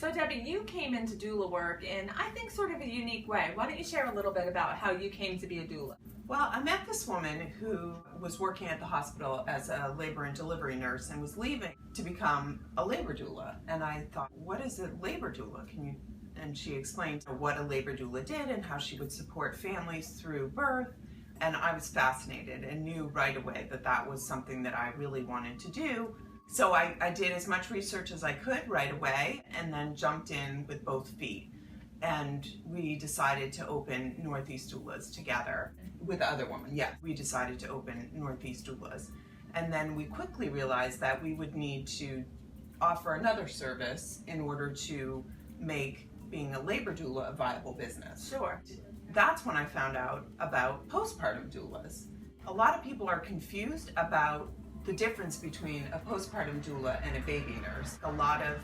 So Debbie, you came into doula work in, I think, sort of a unique way. Why don't you share a little bit about how you came to be a doula? Well, I met this woman who was working at the hospital as a labor and delivery nurse and was leaving to become a labor doula. And I thought, what is a labor doula? And she explained what a labor doula did and how she would support families through birth. And I was fascinated and knew right away that that was something that I really wanted to do. So I did as much research as I could right away and then jumped in with both feet. And we decided to open Northeast Doulas together with other women. Yeah, we decided to open Northeast Doulas. And then we quickly realized that we would need to offer another service in order to make being a labor doula a viable business. Sure. That's when I found out about postpartum doulas. A lot of people are confused about the difference between a postpartum doula and a baby nurse. A lot of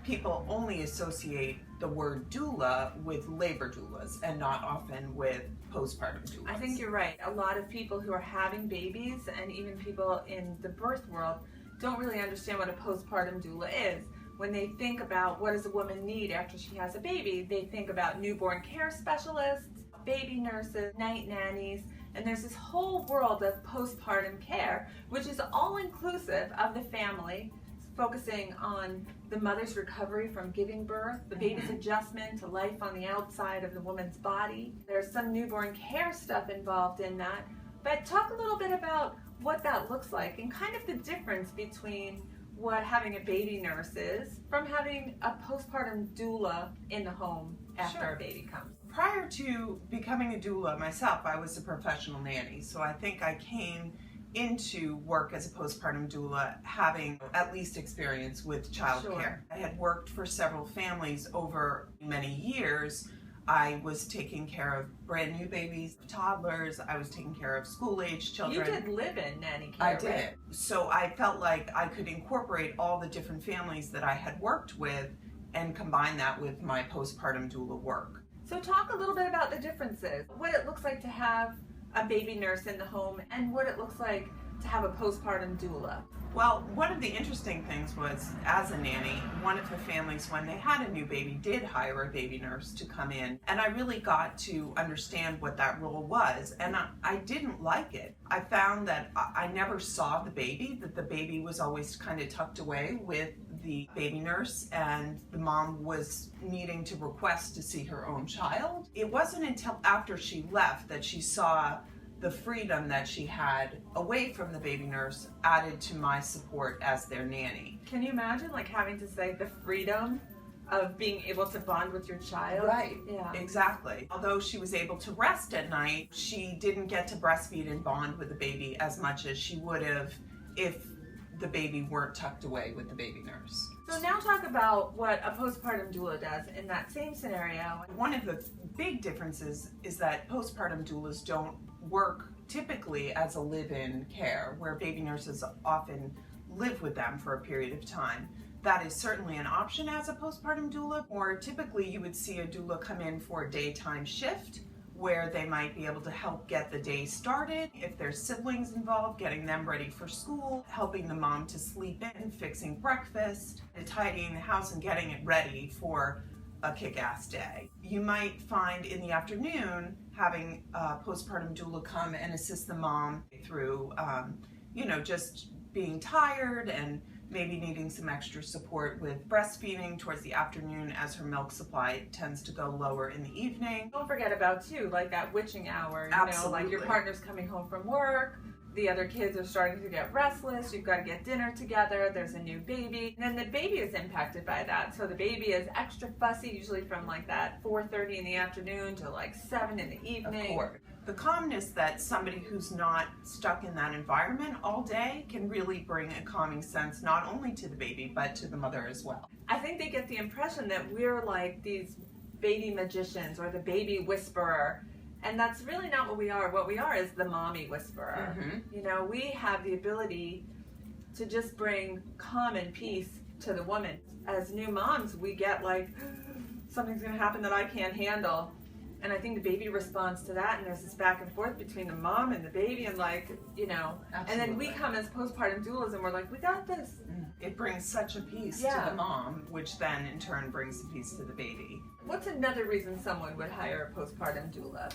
people only associate the word doula with labor doulas and not often with postpartum doulas. I think you're right. A lot of people who are having babies and even people in the birth world don't really understand what a postpartum doula is. When they think about what does a woman need after she has a baby, they think about newborn care specialists, baby nurses, night nannies, and there's this whole world of postpartum care, which is all inclusive of the family, focusing on the mother's recovery from giving birth, the baby's adjustment to life on the outside of the woman's body. There's some newborn care stuff involved in that, but talk a little bit about what that looks like and kind of the difference between what having a baby nurse is from having a postpartum doula in the home after a baby comes. Prior to becoming a doula myself, I was a professional nanny, so I think I came into work as a postpartum doula having at least experience with childcare. Sure. I had worked for several families over many years. I was taking care of brand new babies, toddlers. I was taking care of school-age children. You did live in nanny care, I did. Right? So I felt like I could incorporate all the different families that I had worked with and combine that with my postpartum doula work. So talk a little bit about the differences, what it looks like to have a baby nurse in the home and what it looks like to have a postpartum doula. Well, one of the interesting things was, as a nanny, one of the families, when they had a new baby, did hire a baby nurse to come in. And I really got to understand what that role was. And I didn't like it. I found that I never saw the baby, that the baby was always kind of tucked away with the baby nurse, and the mom was needing to request to see her own child. It wasn't until after she left that she saw the freedom that she had away from the baby nurse added to my support as their nanny. Can you imagine like having to say the freedom of being able to bond with your child? Right, yeah, exactly. Although she was able to rest at night, she didn't get to breastfeed and bond with the baby as much as she would have if the baby weren't tucked away with the baby nurse. So now talk about what a postpartum doula does in that same scenario. One of the big differences is that postpartum doulas don't work typically as a live-in care, where baby nurses often live with them for a period of time. That is certainly an option as a postpartum doula, or typically you would see a doula come in for a daytime shift where they might be able to help get the day started. If there's siblings involved, getting them ready for school, helping the mom to sleep in, fixing breakfast, tidying the house and getting it ready for a kick-ass day. You might find in the afternoon having a postpartum doula come and assist the mom through, just being tired and maybe needing some extra support with breastfeeding towards the afternoon as her milk supply tends to go lower in the evening. Don't forget about too, like that witching hour, Absolutely. Like your partner's coming home from work, the other kids are starting to get restless, you've got to get dinner together, there's a new baby, and then the baby is impacted by that. So the baby is extra fussy, usually from like that 4:30 in the afternoon to like 7 in the evening. Of course. The calmness that somebody who's not stuck in that environment all day can really bring a calming sense not only to the baby but to the mother as well. I think they get the impression that we're like these baby magicians or the baby whisperer, and that's really not what we are. What we are is the mommy whisperer. Mm-hmm. We have the ability to just bring calm and peace to the woman. As new moms, we get like, something's going to happen that I can't handle. And I think the baby responds to that, and there's this back and forth between the mom and the baby, and Absolutely. And then we come as postpartum doulas, and we're like, we got this. It brings such a peace to the mom, which then in turn brings the peace to the baby. What's another reason someone would hire a postpartum doula?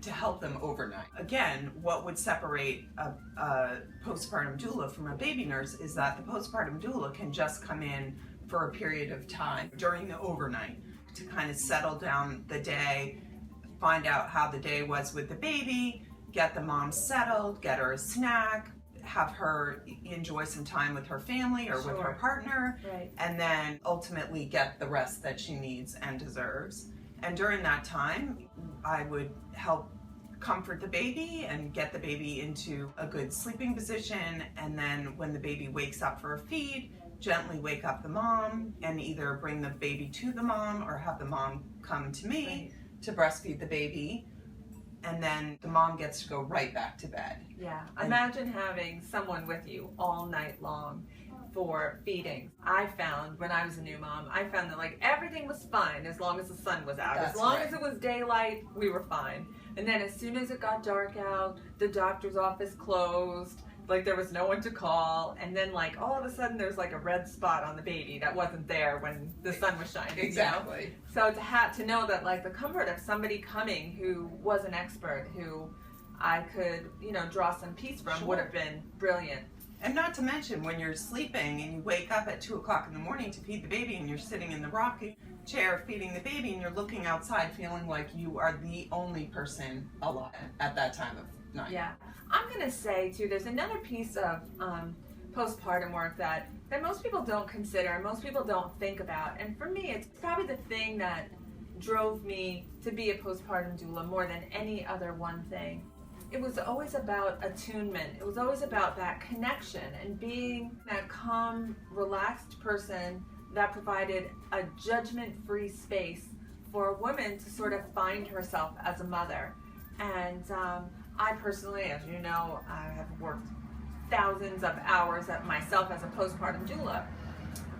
To help them overnight. Again, what would separate a postpartum doula from a baby nurse is that the postpartum doula can just come in for a period of time during the overnight to kind of settle down the day, find out how the day was with the baby, get the mom settled, get her a snack, have her enjoy some time with her family or with her partner, and then ultimately get the rest that she needs and deserves. And during that time, I would help comfort the baby and get the baby into a good sleeping position, and then when the baby wakes up for a feed, gently wake up the mom and either bring the baby to the mom or have the mom come to me to breastfeed the baby, and then the mom gets to go right back to bed. Yeah, imagine having someone with you all night long for feeding. I found when I was a new mom, I found that like everything was fine as long as the sun was out. As long as it was daylight, we were fine. And then as soon as it got dark out, the doctor's office closed, like there was no one to call, and then like all of a sudden there's like a red spot on the baby that wasn't there when the sun was shining. Exactly. You know? So to know that like the comfort of somebody coming who was an expert, who I could, you know, draw some peace from would have been brilliant. And not to mention when you're sleeping and you wake up at 2 o'clock in the morning to feed the baby and you're sitting in the rocking chair feeding the baby and you're looking outside feeling like you are the only person alive at that time of night. Yeah. I'm going to say too, there's another piece of postpartum work that most people don't consider, most people don't think about. And for me, it's probably the thing that drove me to be a postpartum doula more than any other one thing. It was always about attunement. It was always about that connection and being that calm, relaxed person that provided a judgment-free space for a woman to sort of find herself as a mother. And I personally, as you know, I have worked thousands of hours at myself as a postpartum doula.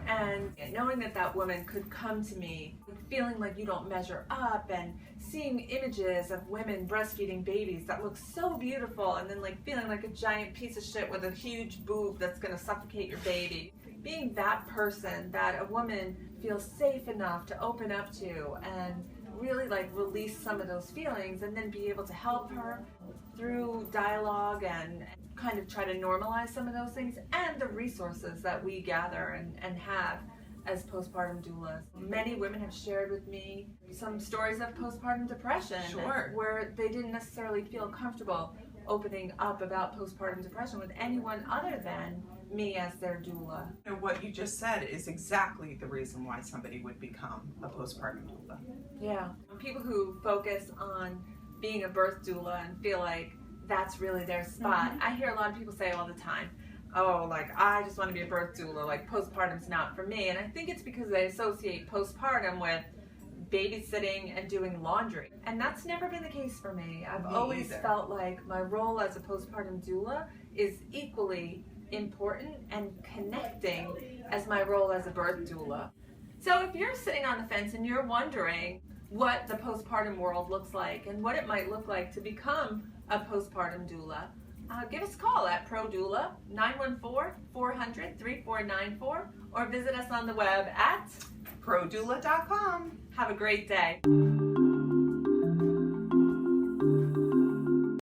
And knowing that that woman could come to me feeling like you don't measure up, and seeing images of women breastfeeding babies that look so beautiful, and then like feeling like a giant piece of shit with a huge boob that's going to suffocate your baby. Being that person that a woman feels safe enough to open up to and really like release some of those feelings, and then be able to help her through dialogue and kind of try to normalize some of those things, and the resources that we gather and have as postpartum doulas. Many women have shared with me some stories of postpartum depression where they didn't necessarily feel comfortable opening up about postpartum depression with anyone other than me as their doula. And what you just said is exactly the reason why somebody would become a postpartum doula. Yeah. People who focus on being a birth doula and feel like that's really their spot. I hear a lot of people say all the time, oh, like, I just want to be a birth doula, like, postpartum's not for me. And I think it's because they associate postpartum with babysitting and doing laundry. And that's never been the case for me. I've always felt like my role as a postpartum doula is equally important and connecting as my role as a birth doula. So if you're sitting on the fence and you're wondering what the postpartum world looks like and what it might look like to become a postpartum doula, give us a call at ProDoula, 914-400-3494, or visit us on the web at ProDoula.com. Have a great day.